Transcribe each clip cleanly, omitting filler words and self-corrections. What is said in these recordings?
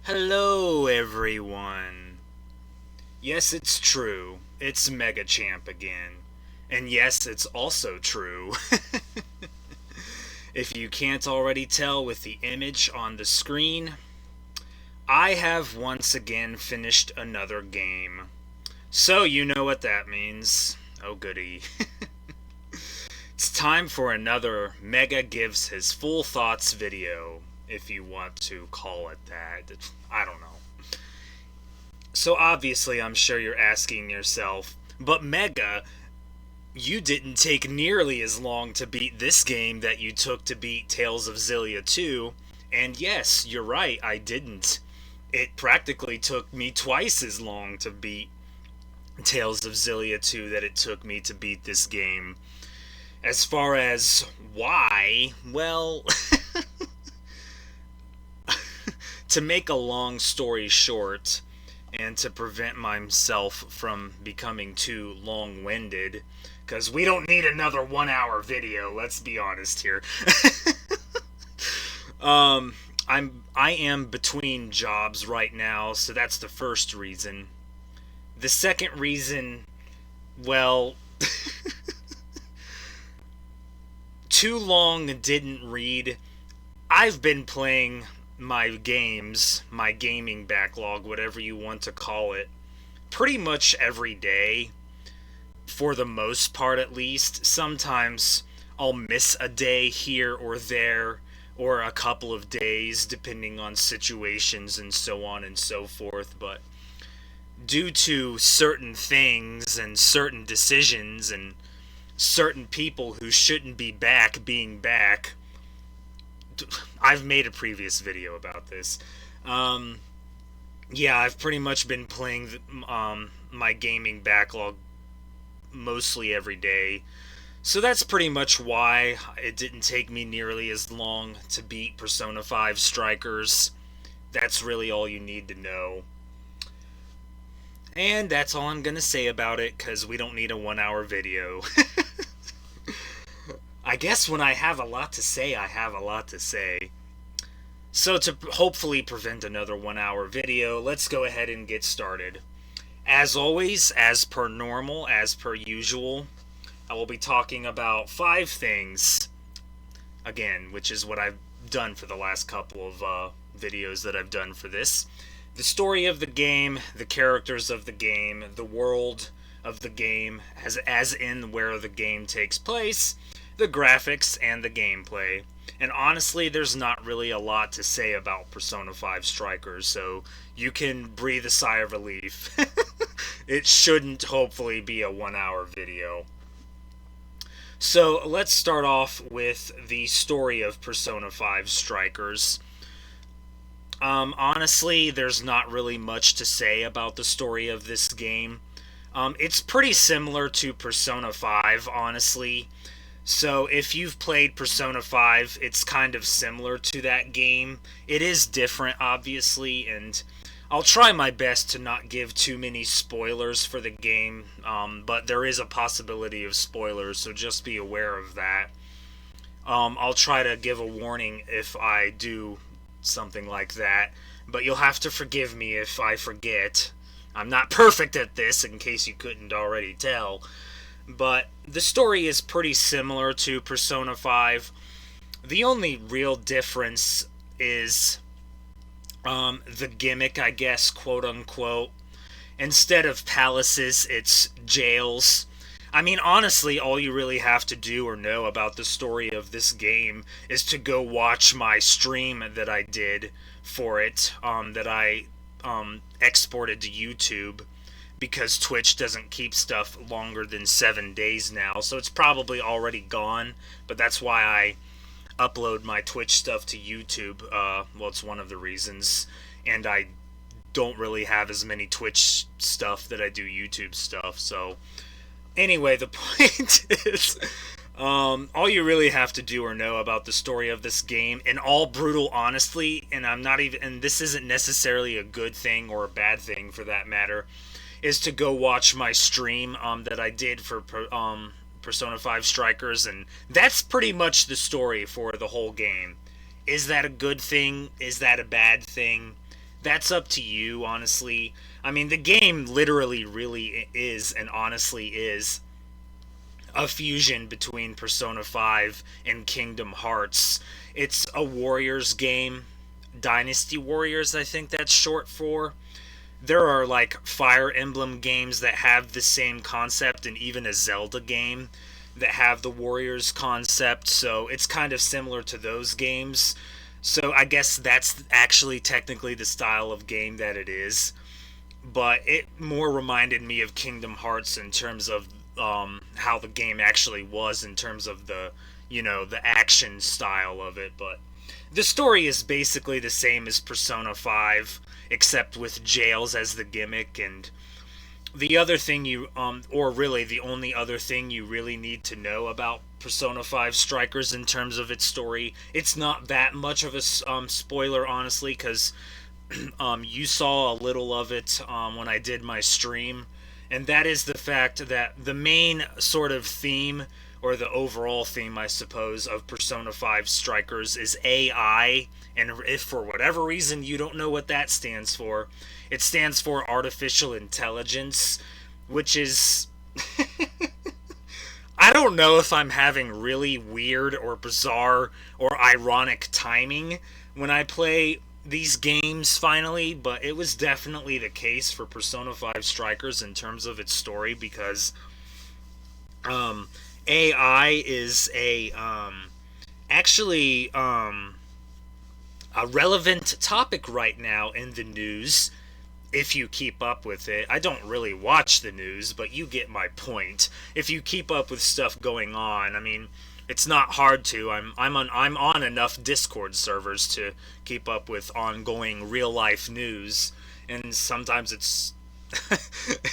Hello, everyone. Yes, it's true. It's Mega Champ again. And yes, it's also true. If you can't already tell with the image on the screen, I have once again finished another game. So you know what that means. Oh, goody. It's time for another Mega Gives His Full Thoughts video, if you want to call it that. I don't know. So obviously, I'm sure you're asking yourself, but Mega, you didn't take nearly as long to beat this game that you took to beat Tales of Xillia 2. And yes, you're right, I didn't. It practically took me twice as long to beat Tales of Xillia 2 that it took me to beat this game. As far as why, well, to make a long story short, and to prevent myself from becoming too long-winded, because we don't need another 1 hour video, let's be honest here. I am between jobs right now, so that's the first reason. The second reason, well, too long didn't read. I've been playing my games, my gaming backlog, whatever you want to call it, pretty much every day, for the most part at least. Sometimes I'll miss a day here or there, or a couple of days, depending on situations and so on and so forth, but due to certain things and certain decisions and certain people who shouldn't be back being back, I've made a previous video about this. Yeah, I've pretty much been playing my gaming backlog mostly every day. So that's pretty much why it didn't take me nearly as long to beat Persona 5 Strikers. That's really all you need to know. And that's all I'm going to say about it, because we don't need a 1 hour video. I guess when I have a lot to say, I have a lot to say. So to hopefully prevent another 1 hour video, let's go ahead and get started. As always, as per normal, as per usual, I will be talking about 5 things, again, which is what I've done for the last couple of videos that I've done for this. The story of the game, the characters of the game, the world of the game, as in where the game takes place, the graphics, and the gameplay. And honestly, there's not really a lot to say about Persona 5 Strikers, so you can breathe a sigh of relief. It shouldn't hopefully be a 1 hour video. So let's start off with the story of Persona 5 Strikers. Honestly, there's not really much to say about the story of this game. It's pretty similar to Persona 5, honestly. So if you've played Persona 5, it's kind of similar to that game. It is different, obviously, and I'll try my best to not give too many spoilers for the game, but there is a possibility of spoilers, so just be aware of that. I'll try to give a warning if I do something like that, but you'll have to forgive me if I forget. I'm not perfect at this, in case you couldn't already tell. But the story is pretty similar to Persona 5. The only real difference is the gimmick, I guess, quote-unquote. Instead of palaces, it's jails. I mean, honestly, all you really have to do or know about the story of this game is to go watch my stream that I did for it, that I exported to YouTube, because Twitch doesn't keep stuff longer than 7 days now, so it's probably already gone, but that's why I upload my Twitch stuff to YouTube. Well, it's one of the reasons, and I don't really have as many Twitch stuff that I do YouTube stuff, so anyway, the point is, all you really have to do or know about the story of this game, in all brutal honesty, and and this isn't necessarily a good thing or a bad thing for that matter, is to go watch my stream that I did for Persona 5 Strikers, and that's pretty much the story for the whole game. Is that a good thing? Is that a bad thing? that's up to you, honestly. I mean, the game literally really is and honestly is a fusion between Persona 5 and Kingdom Hearts. It's a Warriors game. Dynasty Warriors, I think that's short for. There are like Fire Emblem games that have the same concept, and even a Zelda game that have the Warriors concept, so it's kind of similar to those games. So I guess that's actually technically the style of game that it is. But it more reminded me of Kingdom Hearts in terms of how the game actually was in terms of the action style of it. But the story is basically the same as Persona 5, except with jails as the gimmick. And the other thing or really the only other thing you really need to know about Persona 5 Strikers in terms of its story, it's not that much of a spoiler, honestly, because you saw a little of it when I did my stream, and that is the fact that the main sort of theme, or the overall theme, I suppose, of Persona 5 Strikers is AI, and if for whatever reason you don't know what that stands for, it stands for artificial intelligence, which is... I don't know if I'm having really weird or bizarre or ironic timing when I play these games finally, but it was definitely the case for Persona 5 Strikers in terms of its story, because AI is actually a relevant topic right now in the news. If you keep up with it, I don't really watch the news, but you get my point. If you keep up with stuff going on, I mean, it's not hard to. I'm on enough Discord servers to keep up with ongoing real life news, and sometimes it's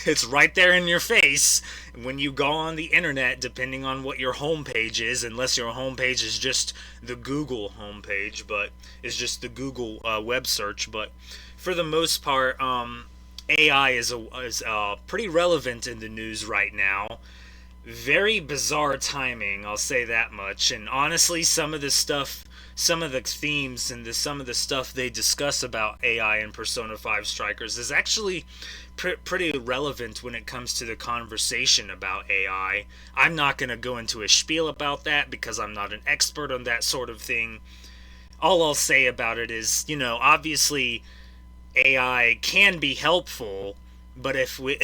it's right there in your face when you go on the internet, depending on what your homepage is, unless your homepage is just the Google homepage, but it's just the Google web search. But for the most part, AI is pretty relevant in the news right now. Very bizarre timing, I'll say that much. And honestly, some of the stuff, some of the themes, and some of the stuff they discuss about AI in Persona 5 Strikers is actually pretty relevant when it comes to the conversation about AI. I'm not going to go into a spiel about that because I'm not an expert on that sort of thing. All I'll say about it is, obviously AI can be helpful, but if we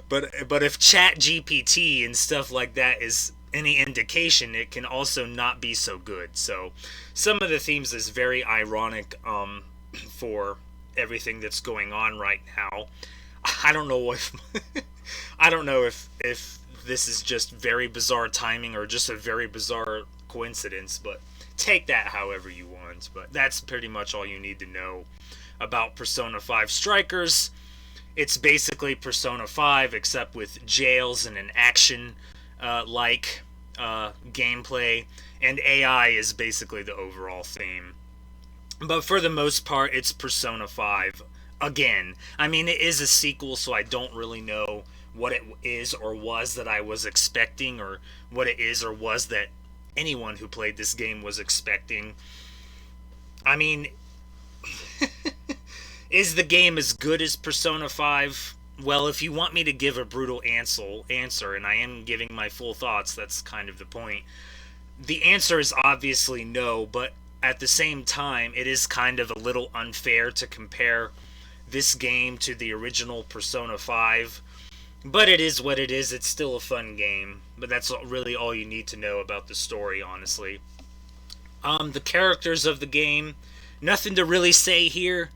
but if Chat GPT and stuff like that is any indication, it can also not be so good. So some of the themes is very ironic for everything that's going on right now. I don't know if I don't know if this is just very bizarre timing or just a very bizarre coincidence, but take that however you want. But that's pretty much all you need to know about Persona 5 Strikers. It's basically Persona 5 except with jails and an action like gameplay, and AI is basically the overall theme. But for the most part, it's Persona 5 again. I mean, it is a sequel, so I don't really know what it is or was that I was expecting, or what it is or was that anyone who played this game was expecting. I mean, is the game as good as Persona 5? Well, if you want me to give a brutal answer, and I am giving my full thoughts, that's kind of the point. The answer is obviously no, but at the same time, it is kind of a little unfair to compare this game to the original Persona 5. But it is what it is. It's still a fun game. But that's really all you need to know about the story, honestly. The characters of the game, nothing to really say here.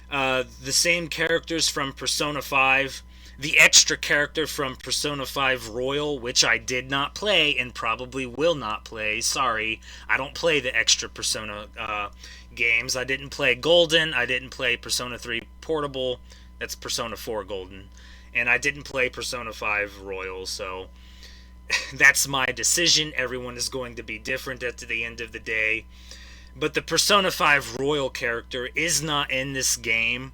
The same characters from Persona 5. The extra character from Persona 5 Royal, which I did not play and probably will not play. Sorry, I don't play the extra Persona games. I didn't play Golden. I didn't play Persona 3 Portable. That's Persona 4 Golden. And I didn't play Persona 5 Royal, so that's my decision. Everyone is going to be different at the end of the day. But the Persona 5 Royal character is not in this game.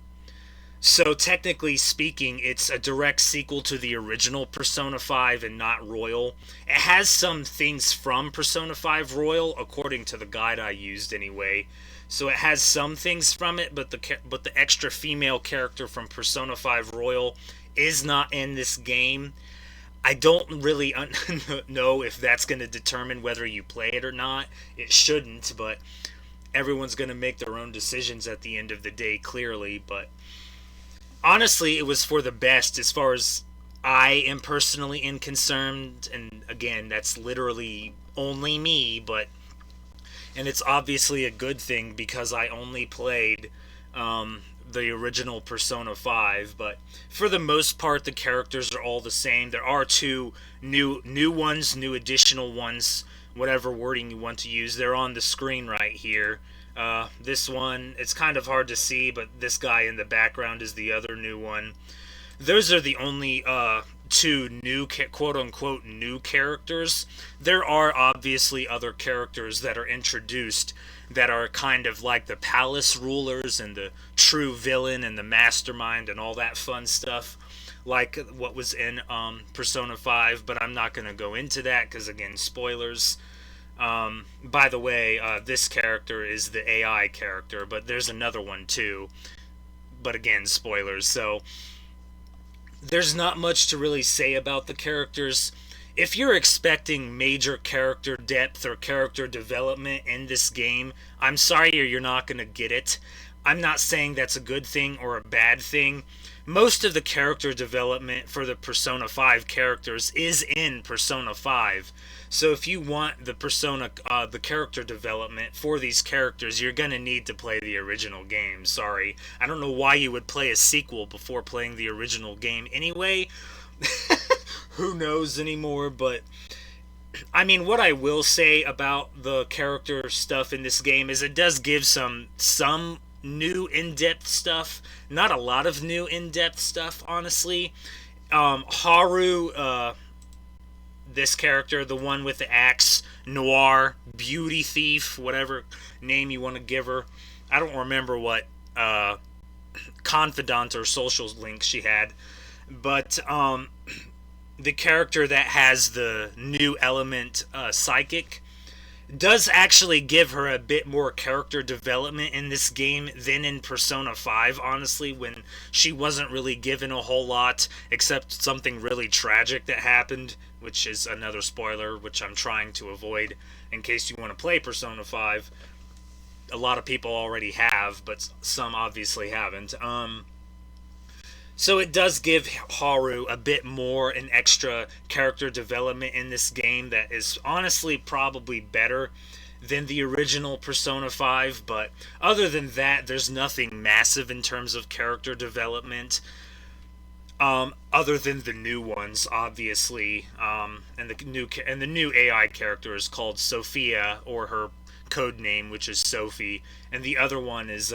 So technically speaking, it's a direct sequel to the original Persona 5 and not Royal. It has some things from Persona 5 Royal, according to the guide I used anyway. So it has some things from it, but the extra female character from Persona 5 Royal is not in this game. I don't really know if that's going to determine whether you play it or not. It shouldn't, but everyone's going to make their own decisions at the end of the day, clearly. But honestly, it was for the best as far as I am personally concerned. And again, that's literally only me, but and it's obviously a good thing because I only played the original Persona 5, but for the most part the characters are all the same. There are two new ones, new additional ones, whatever wording you want to use. They're on the screen right here. This one, it's kind of hard to see, but this guy in the background is the other new one. Those are the only two new quote-unquote new characters. There are obviously other characters that are introduced that are kind of like the palace rulers and the true villain and the mastermind and all that fun stuff, like what was in Persona 5, but I'm not going to go into that because, again, spoilers. By the way, this character is the AI character, but there's another one too, but again, spoilers. So there's not much to really say about the characters. If you're expecting major character depth or character development in this game, I'm sorry you're not going to get it. I'm not saying that's a good thing or a bad thing. Most of the character development for the Persona 5 characters is in Persona 5. So if you want the character development for these characters, you're going to need to play the original game. Sorry. I don't know why you would play a sequel before playing the original game anyway. Who knows anymore, but I mean, what I will say about the character stuff in this game is it does give some new in-depth stuff. Not a lot of new in-depth stuff, honestly. Haru, this character, the one with the axe, Noir, Beauty Thief, whatever name you want to give her. I don't remember what confidant or social link she had, but the character that has the new element, Psychic, does actually give her a bit more character development in this game than in Persona 5, honestly, when she wasn't really given a whole lot, except something really tragic that happened, which is another spoiler, which I'm trying to avoid in case you want to play Persona 5. A lot of people already have, but some obviously haven't. So it does give Haru a bit more an extra character development in this game that is honestly probably better than the original Persona 5, but other than that, there's nothing massive in terms of character development, other than the new ones, obviously, and the new AI character is called Sophia, or her code name, which is Sophie, and the other one is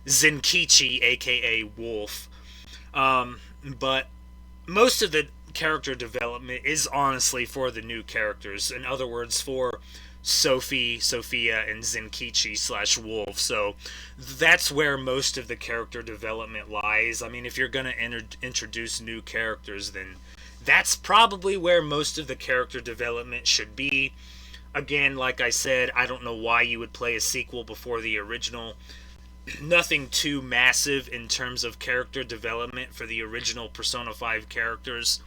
Zenkichi, aka Wolf. But most of the character development is honestly for the new characters. In other words, for Sophie, Sophia, and Zenkichi / Wolf. So that's where most of the character development lies. I mean, if you're going to introduce new characters, then that's probably where most of the character development should be. Again, like I said, I don't know why you would play a sequel before the original. Nothing too massive in terms of character development for the original Persona 5 characters.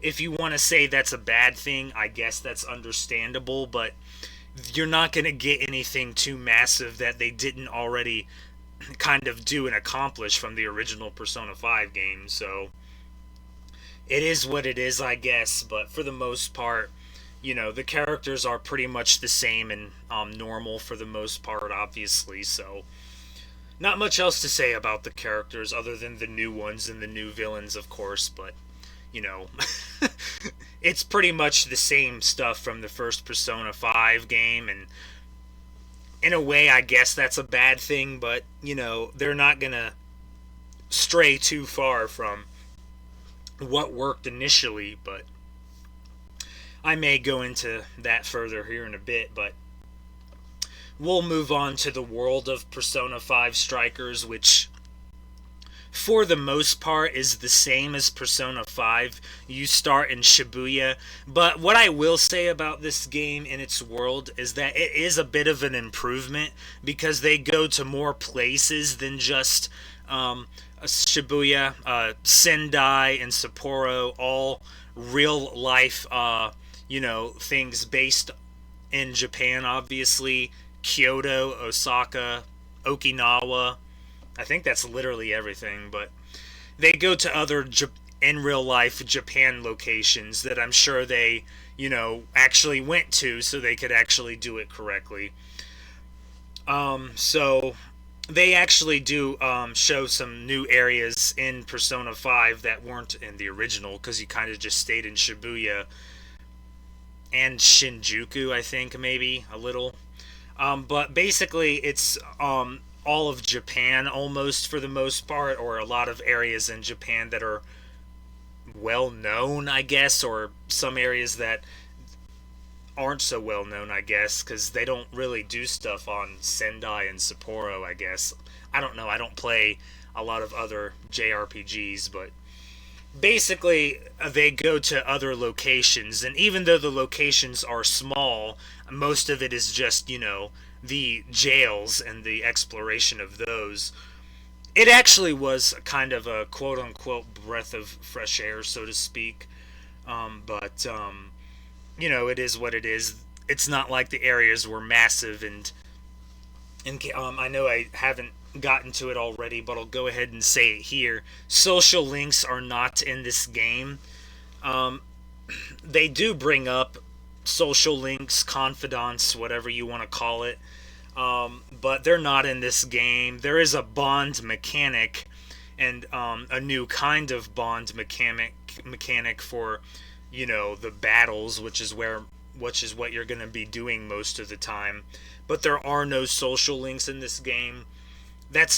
If you want to say that's a bad thing, I guess that's understandable, but you're not going to get anything too massive that they didn't already kind of do and accomplish from the original Persona 5 game, so it is what it is, I guess, but for the most part, you know, the characters are pretty much the same and normal for the most part, obviously, so not much else to say about the characters other than the new ones and the new villains, of course, but, you know, it's pretty much the same stuff from the first Persona 5 game, and in a way, I guess that's a bad thing, but, you know, they're not gonna stray too far from what worked initially, but I may go into that further here in a bit, but we'll move on to the world of Persona 5 Strikers, which for the most part, is the same as Persona 5. You start in Shibuya. But what I will say about this game and its world is that it is a bit of an improvement because they go to more places than just Shibuya, Sendai, and Sapporo, all real life, things based in Japan, obviously. Kyoto, Osaka, Okinawa. I think that's literally everything, but they go to other in real life Japan locations that I'm sure they, actually went to so they could actually do it correctly. So they actually do show some new areas in Persona 5 that weren't in the original because you kind of just stayed in Shibuya and Shinjuku, I think, maybe a little. But basically, it's all of Japan almost for the most part, or a lot of areas in Japan that are well known, I guess, or some areas that aren't so well known, I guess, because they don't really do stuff on Sendai and Sapporo, I guess. I don't know, I don't play a lot of other JRPGs, but basically they go to other locations, and even though the locations are small, most of it is just, the jails and the exploration of those. It actually was kind of a quote unquote breath of fresh air, so to speak. But it is what it is. It's not like the areas were massive, and I know I haven't gotten to it already, but I'll go ahead and say it here. Social links are not in this game. They do bring up social links, confidants, whatever you want to call it, but they're not in this game. There is a bond mechanic and a new kind of bond mechanic for the battles, which is what you're going to be doing most of the time. But there are no social links in this game.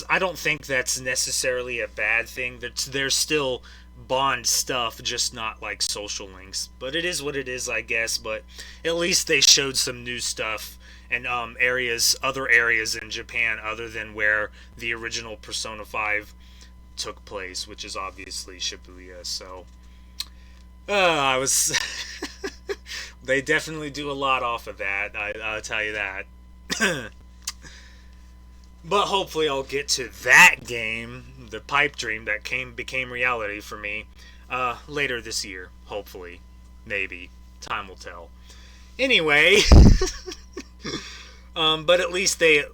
I don't think that's necessarily a bad thing. There's still bond stuff, just not like social links. But it is what it is, I guess. But at least they showed some new stuff and other areas in Japan other than where the original Persona 5 took place, which is obviously Shibuya. So I was they definitely do a lot off of that. I'll tell you that. But hopefully I'll get to that game, the pipe dream that became reality for me, later this year. Hopefully. Maybe. Time will tell. Anyway, but at least they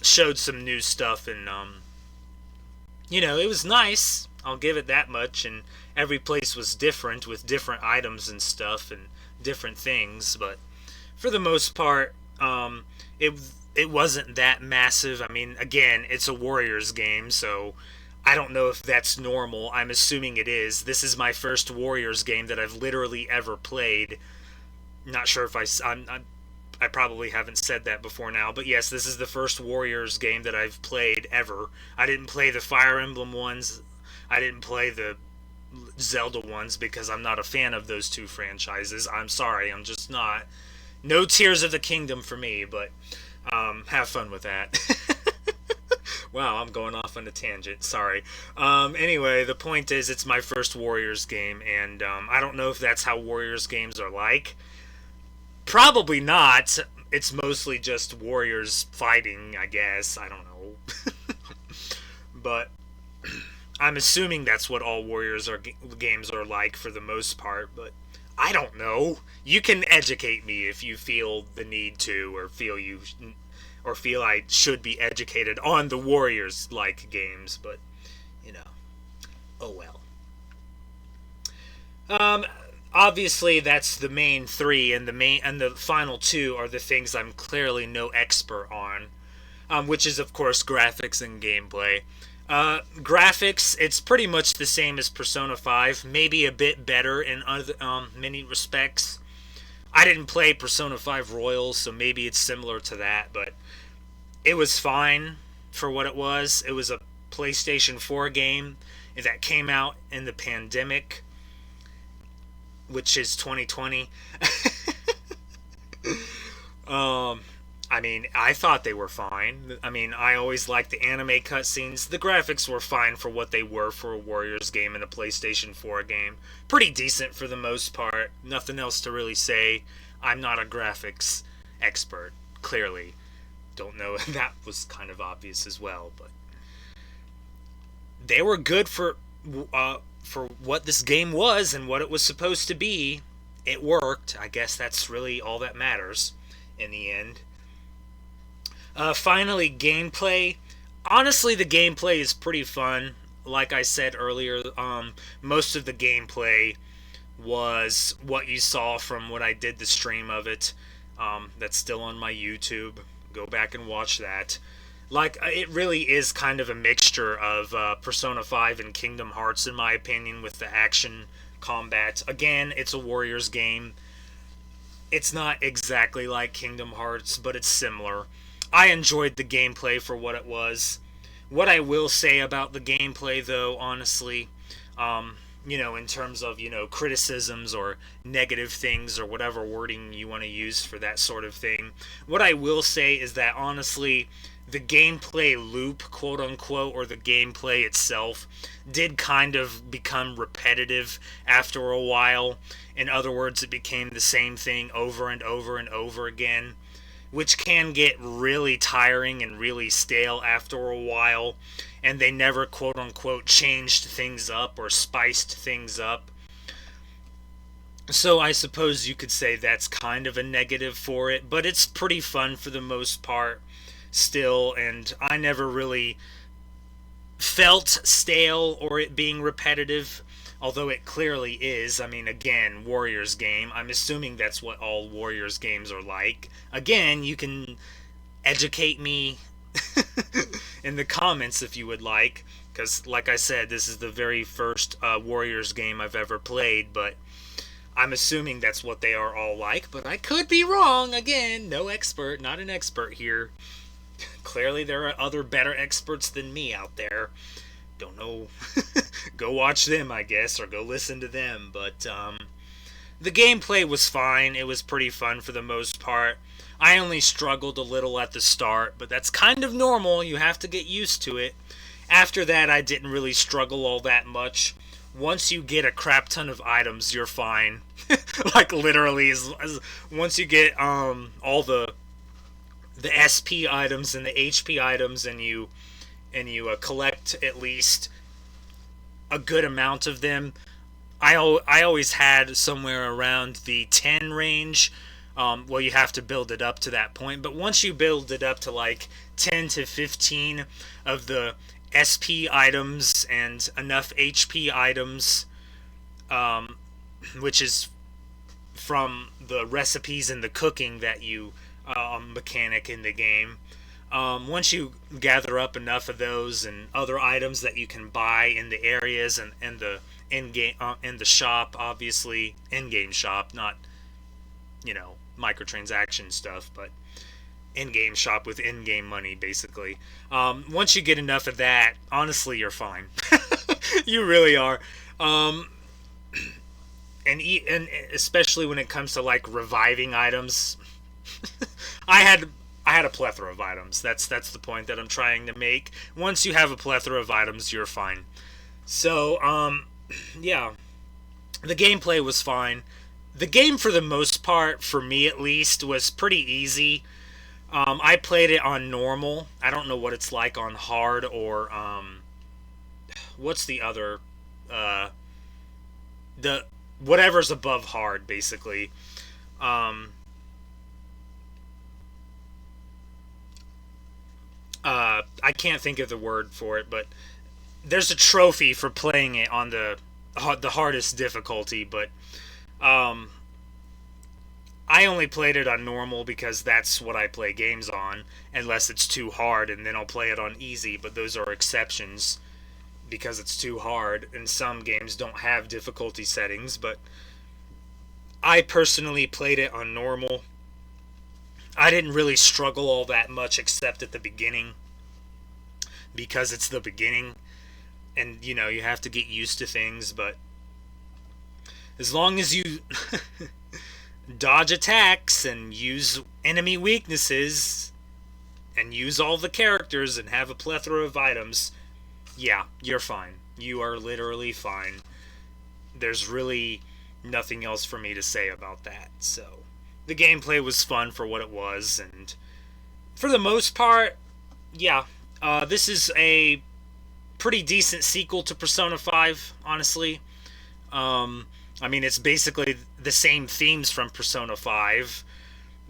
showed some new stuff, and it was nice. I'll give it that much, and every place was different with different items and stuff and different things, but for the most part, it wasn't that massive. I mean, again, it's a Warriors game, so I don't know if that's normal. I'm assuming it is. This is my first Warriors game that I've literally ever played. Not sure if I probably haven't said that before now, but yes, this is the first Warriors game that I've played ever. I didn't play the Fire Emblem ones. I didn't play the Zelda ones because I'm not a fan of those two franchises. I'm sorry, I'm just not. No Tears of the Kingdom for me, but have fun with that. Wow, I'm going off on a tangent. Sorry. Anyway, the point is, it's my first Warriors game, and I don't know if that's how Warriors games are like. Probably not. It's mostly just Warriors fighting, I guess. I don't know. But I'm assuming that's what all Warriors games are like for the most part, but I don't know. You can educate me if you feel the need to, or feel I should be educated on the Warriors like games, but oh well. Obviously that's the main three, and the final two are the things I'm clearly no expert on, which is of course graphics and gameplay. Graphics, it's pretty much the same as Persona 5, maybe a bit better in other many respects. I didn't play Persona 5 Royal, so maybe it's similar to that, but it was fine for what it was. It was a PlayStation 4 game that came out in the pandemic, which is 2020. I I mean, I thought they were fine. I mean, I always liked the anime cutscenes. The graphics were fine for what they were for a Warriors game and a PlayStation 4 game. Pretty decent for the most part. Nothing else to really say. I'm not a graphics expert, clearly. Don't know, that was kind of obvious as well, but they were good for what this game was and what it was supposed to be. It worked. I guess that's really all that matters in the end. Finally, gameplay. Honestly, the gameplay is pretty fun. Like I said earlier, most of the gameplay was what you saw from what I did the stream of it. That's still on my YouTube. Go back and watch that. Like, it really is kind of a mixture of Persona 5 and Kingdom Hearts, in my opinion, with the action combat. Again, it's a Warriors game. It's not exactly like Kingdom Hearts, but it's similar. I enjoyed the gameplay for what it was. What I will say about the gameplay, though, honestly, in terms of, criticisms or negative things or whatever wording you want to use for that sort of thing, what I will say is that, honestly, the gameplay loop, quote unquote, or the gameplay itself, did kind of become repetitive after a while. In other words, it became the same thing over and over and over again, which can get really tiring and really stale after a while, and they never, quote unquote, changed things up or spiced things up. So I suppose you could say that's kind of a negative for it, but it's pretty fun for the most part still, and I never really felt stale or it being repetitive, although it clearly is. I mean, again, Warriors game. I'm assuming that's what all Warriors games are like. Again, you can educate me in the comments if you would like, because, like I said, this is the very first Warriors game I've ever played, but I'm assuming that's what they are all like, but I could be wrong. Again, no expert, not an expert here. Clearly, there are other better experts than me out there. Don't know. Go watch them, I guess, or go listen to them. But the gameplay was fine. It was pretty fun for the most part. I only struggled a little at the start, but that's kind of normal. You have to get used to it. After that, I didn't really struggle all that much. Once you get a crap ton of items, you're fine. Like, literally, once you get all the SP items and the HP items, and you collect at least a good amount of them. I always had somewhere around the 10 range. Well, you have to build it up to that point, but once you build it up to like 10 to 15 of the SP items and enough HP items, which is from the recipes and the cooking that you mechanic in the game. Once you gather up enough of those and other items that you can buy in the areas and the in-game in the shop, obviously in-game shop, not microtransaction stuff, but in-game shop with in-game money, basically. Once you get enough of that, honestly, you're fine. You really are. And especially when it comes to like reviving items, I had a plethora of items. That's the point that I'm trying to make. Once you have a plethora of items, you're fine. So, yeah. The gameplay was fine. The game, for the most part, for me at least, was pretty easy. I played it on normal. I don't know what it's like on hard or, what's the other, the whatever's above hard, basically. I can't think of the word for it, but there's a trophy for playing it on the hardest difficulty, but I only played it on normal because that's what I play games on, unless it's too hard, and then I'll play it on easy, but those are exceptions because it's too hard, and some games don't have difficulty settings, but I personally played it on normal. I didn't really struggle all that much except at the beginning, because it's the beginning, and you have to get used to things, but as long as you dodge attacks and use enemy weaknesses, and use all the characters and have a plethora of items, yeah, you're fine. You are literally fine. There's really nothing else for me to say about that. So, the gameplay was fun for what it was, and for the most part, yeah, this is a pretty decent sequel to Persona 5, honestly. I mean, it's basically the same themes from Persona 5,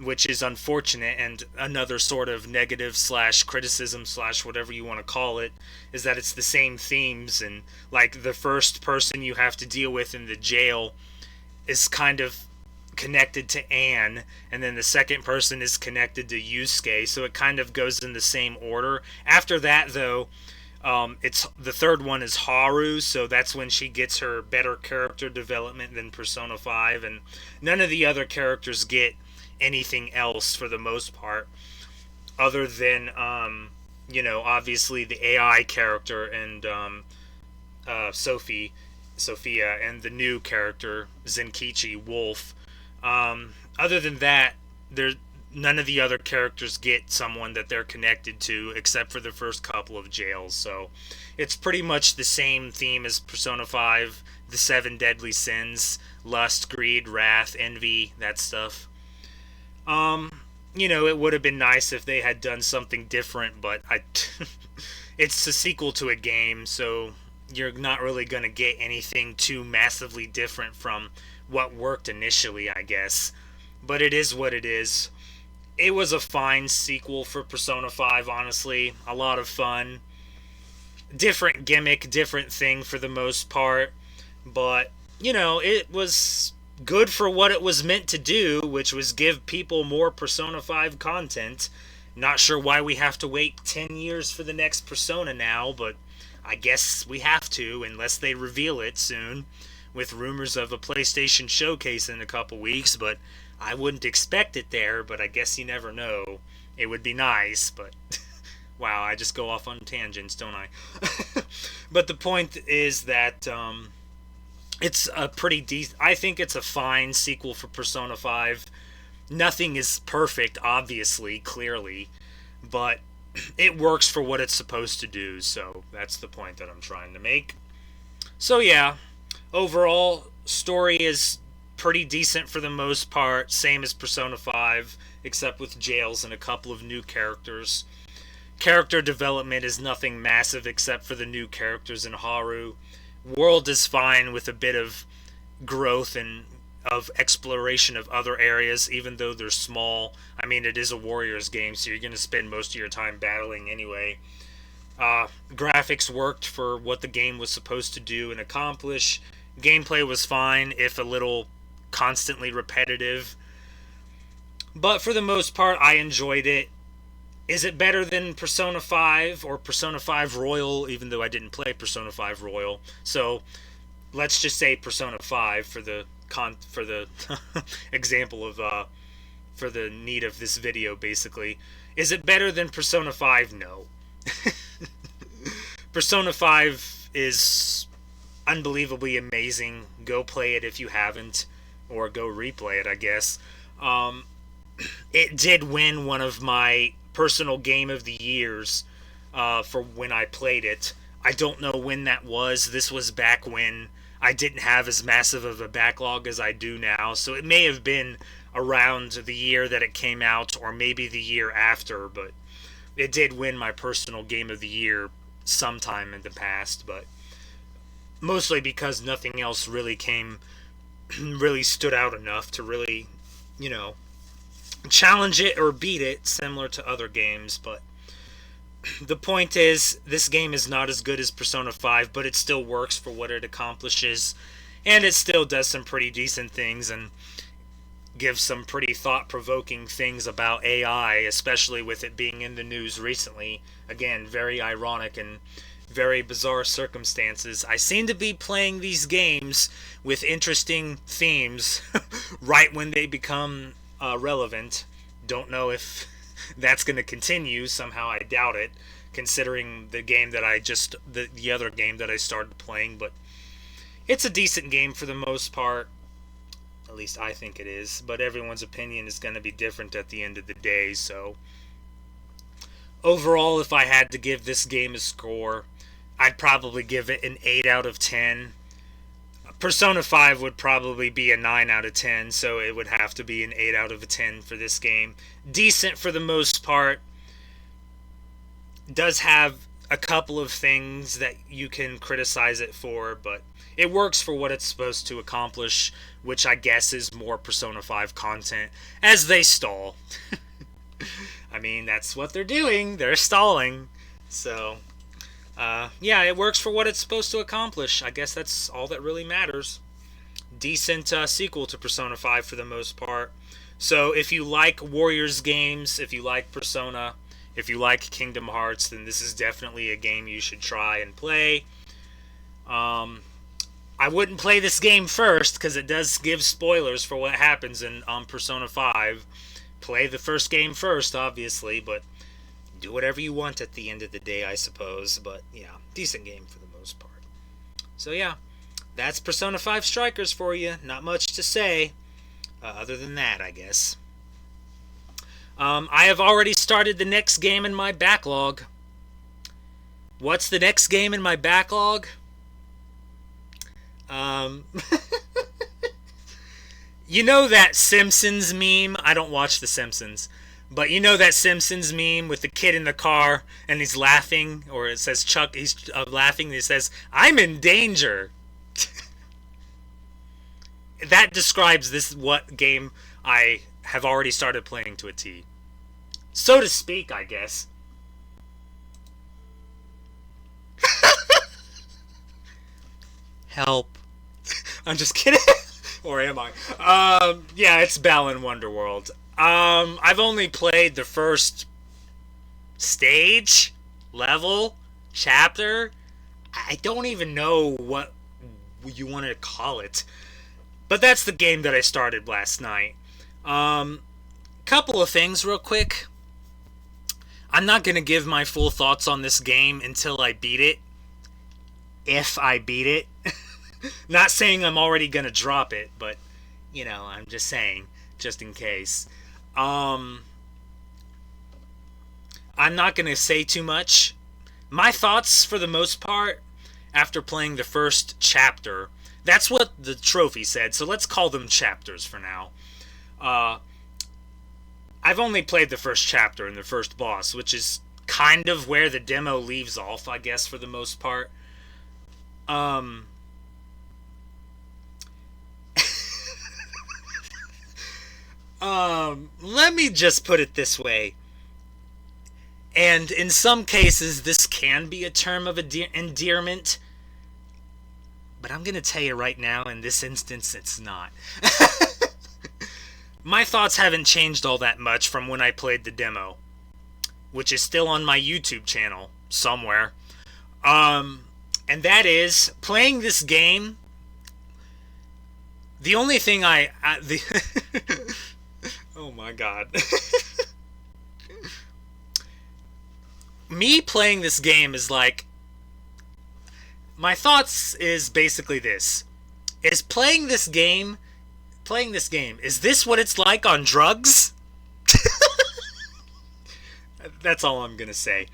which is unfortunate, and another sort of negative slash criticism slash whatever you want to call it is that it's the same themes, and like the first person you have to deal with in the jail is kind of connected to Anne, and then the second person is connected to Yusuke, so it kind of goes in the same order. After that, though, it's the third one is Haru, so that's when she gets her better character development than Persona 5, and none of the other characters get anything else for the most part, other than obviously the AI character and Sophia, and the new character Zenkichi Wolf. Other than that, there none of the other characters get someone that they're connected to except for the first couple of jails. So it's pretty much the same theme as Persona 5, the 7 deadly sins, lust, greed, wrath, envy, that stuff. It would have been nice if they had done something different, but it's a sequel to a game, so you're not really going to get anything too massively different from what worked initially, I guess. But it is what it is. It was a fine sequel for Persona 5, honestly. A lot of fun. Different gimmick, different thing for the most part. But, it was good for what it was meant to do, which was give people more Persona 5 content. Not sure why we have to wait 10 years for the next Persona now, but I guess we have to, unless they reveal it soon, with rumors of a PlayStation showcase in a couple weeks, but I wouldn't expect it there, but I guess you never know. It would be nice, but wow, I just go off on tangents, don't I? But the point is that it's a pretty decent. I think it's a fine sequel for Persona 5. Nothing is perfect, obviously, clearly, but it works for what it's supposed to do, so that's the point that I'm trying to make. So yeah, overall, story is pretty decent for the most part, same as Persona 5, except with jails and a couple of new characters. Character development is nothing massive except for the new characters in Haru. World is fine with a bit of growth and of exploration of other areas, even though they're small. I mean, it is a Warriors game, so you're going to spend most of your time battling anyway. Graphics worked for what the game was supposed to do and accomplish. Gameplay was fine, if a little constantly repetitive. But for the most part, I enjoyed it. Is it better than Persona 5 or Persona 5 Royal, even though I didn't play Persona 5 Royal? So let's just say Persona 5 for the example of for the need of this video, basically. Is it better than Persona 5? No. Persona 5 is unbelievably amazing. Go play it if you haven't, or go replay it, I guess. It did win one of my personal game of the years for when I played it. I don't know when that was. This was back when I didn't have as massive of a backlog as I do now, so it may have been around the year that it came out, or maybe the year after, but it did win my personal game of the year sometime in the past, but mostly because nothing else really really stood out enough to really, challenge it or beat it, similar to other games. But the point is, this game is not as good as Persona 5, but it still works for what it accomplishes, and it still does some pretty decent things, and gives some pretty thought-provoking things about AI, especially with it being in the news recently. Again, very ironic and very bizarre circumstances. I seem to be playing these games with interesting themes right when they become relevant. Don't know if that's going to continue. Somehow I doubt it, considering the game that the other game that I started playing. But it's a decent game for the most part. At least I think it is. But everyone's opinion is going to be different at the end of the day. So Overall, if I had to give this game a score, I'd probably give it an 8 out of 10. Persona 5 would probably be a 9 out of 10, so it would have to be an 8 out of 10 for this game. Decent for the most part. Does have a couple of things that you can criticize it for, but it works for what it's supposed to accomplish, which I guess is more Persona 5 content, as they stall. I mean, that's what they're doing. They're stalling. So, yeah, it works for what it's supposed to accomplish. I guess that's all that really matters. Decent sequel to Persona 5 for the most part. So if you like Warriors games, if you like Persona, if you like Kingdom Hearts, then this is definitely a game you should try and play. I wouldn't play this game first because it does give spoilers for what happens in Persona 5. Play the first game first, obviously, but do whatever you want at the end of the day, I suppose. But yeah, decent game for the most part. So yeah, that's Persona 5 Strikers for you. Not much to say other than that, I guess. I have already started the next game in my backlog. What's the next game in my backlog? You know that Simpsons meme? I don't watch The Simpsons. But you know that Simpsons meme with the kid in the car and he's laughing? Or it says Chuck, he's laughing and he says, "I'm in danger." That describes what game I have already started playing to a T. So to speak, I guess. Help. I'm just kidding. Or am I? Yeah, it's Balan Wonderworld. I've only played the first stage, level, chapter. I don't even know what you want to call it. But that's the game that I started last night. Couple of things real quick. I'm not going to give my full thoughts on this game until I beat it. If I beat it. Not saying I'm already going to drop it, but, you know, I'm just saying, just in case. I'm not going to say too much. My thoughts, for the most part, after playing the first chapter, that's what the trophy said, so let's call them chapters for now. I've only played the first chapter and the first boss, which is kind of where the demo leaves off, I guess, for the most part. Let me just put it this way. And in some cases, this can be a term of endearment. But I'm going to tell you right now, in this instance, it's not. My thoughts haven't changed all that much from when I played the demo, which is still on my YouTube channel somewhere. And that is, playing this game, the only thing oh my god. Me playing this game is like, my thoughts is basically this. Is playing this game, is this what it's like on drugs? That's all I'm gonna say.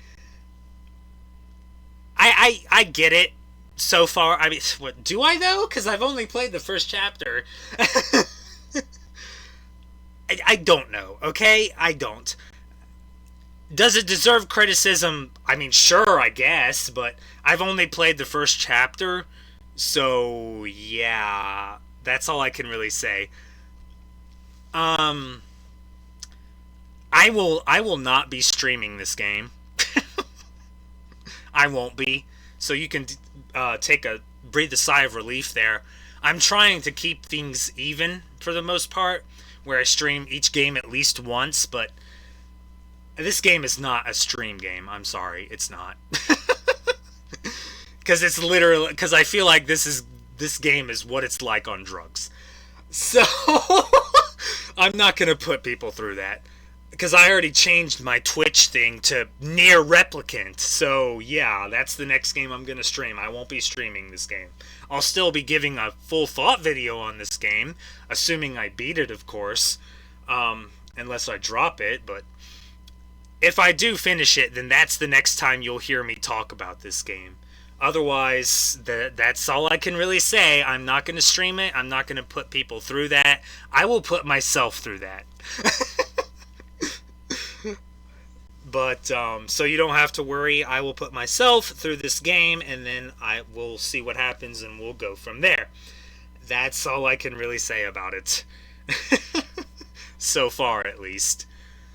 I get it so far. I mean, what, do I though? Because I've only played the first chapter. I don't know, okay? I don't. Does it deserve criticism? I mean, sure, I guess, but I've only played the first chapter, so yeah, that's all I can really say. I will not be streaming this game. I won't be, so you can breathe a sigh of relief there. I'm trying to keep things even for the most part, where I stream each game at least once, but this game is not a stream game. I'm sorry, it's not. Because it's literally, because I feel like this game is what it's like on drugs. So I'm not gonna put people through that, because I already changed my Twitch thing to near replicant. So yeah, that's the next game I'm gonna stream. I won't be streaming this game. I'll still be giving a full thought video on this game, assuming I beat it, of course, unless I drop it. But If I do finish it, then that's the next time you'll hear me talk about this game. Otherwise, that's all I can really say. I'm not going to stream it. I'm not going to put people through that. I will put myself through that. But, so you don't have to worry. I will put myself through this game, and then I will see what happens, and we'll go from there. That's all I can really say about it. So far, at least.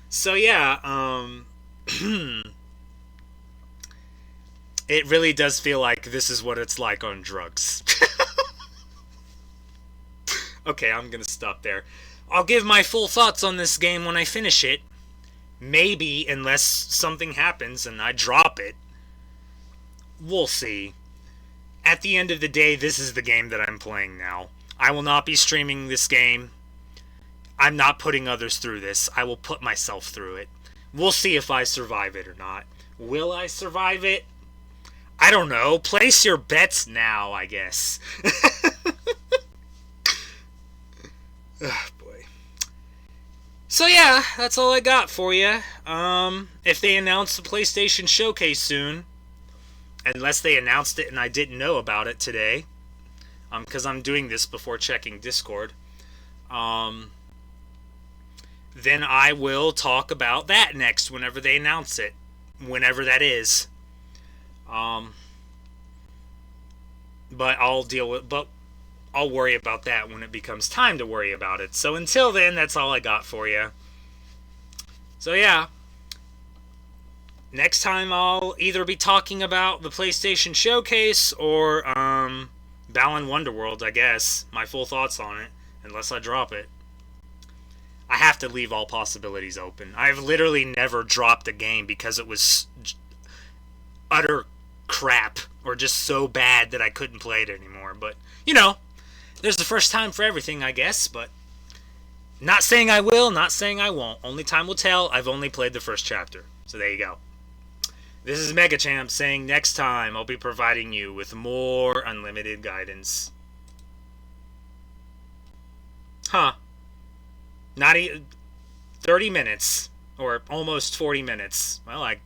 So, yeah, it really does feel like this is what it's like on drugs. Okay, I'm gonna stop there. I'll give my full thoughts on this game when I finish it. Maybe, unless something happens and I drop it. We'll see. At the end of the day, this is the game that I'm playing now. I will not be streaming this game. I'm not putting others through this. I will put myself through it. We'll see if I survive it or not. Will I survive it? I don't know. Place your bets now, I guess. Oh, boy. So yeah, that's all I got for you. If they announce the PlayStation Showcase soon, unless they announced it and I didn't know about it today, because I'm doing this before checking Discord, then I will talk about that next whenever they announce it, whenever that is. But I'll worry about that when it becomes time to worry about it. So until then, that's all I got for you. So yeah, next time I'll either be talking about the PlayStation Showcase or Balan Wonderworld, I guess. My full thoughts on it, unless I drop it. I have to leave all possibilities open. I've literally never dropped a game because it was utter crap or just so bad that I couldn't play it anymore. But, there's the first time for everything, I guess. But not saying I will, not saying I won't. Only time will tell. I've only played the first chapter. So there you go. This is MegaChamp saying next time I'll be providing you with more unlimited guidance. Huh. Not even 30 minutes, or almost 40 minutes. Well, I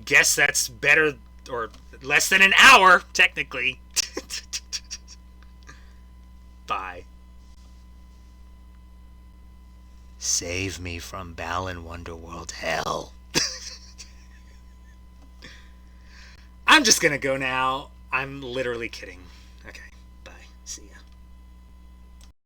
guess that's better, or less than an hour, technically. Bye. Save me from Balan Wonderworld hell. I'm just gonna go now. I'm literally kidding. Okay, bye. See ya.